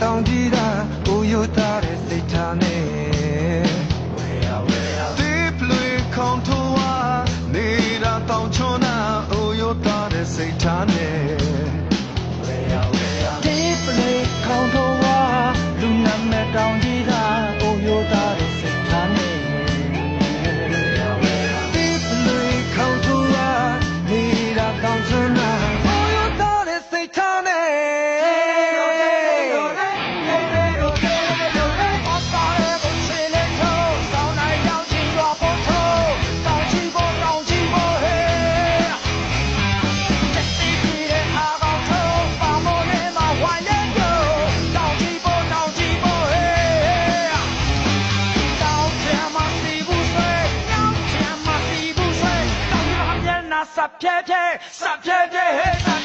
တောင်ကြီးတာဦးယူသားတဲ့စိတ်ထားနဲ့ဒီပလွေခေါင်ထိုးဝနေတာတောင်ချွန်းတာဦးယူသားတဲ့စိတ်ထားနဲ့ဒီပလွေခေါင်ထိုးဝလူနာမဲ့တောင်ကြီးတာဦးယူသားတဲ့စိတ်ထားနဲ့ဒီပလွေခေါင်ထိုးဝနေတာတောင်ချွန်းတာဦးယူသားတဲ့စိတ်ထားနဲ့Sapietie, sapietie,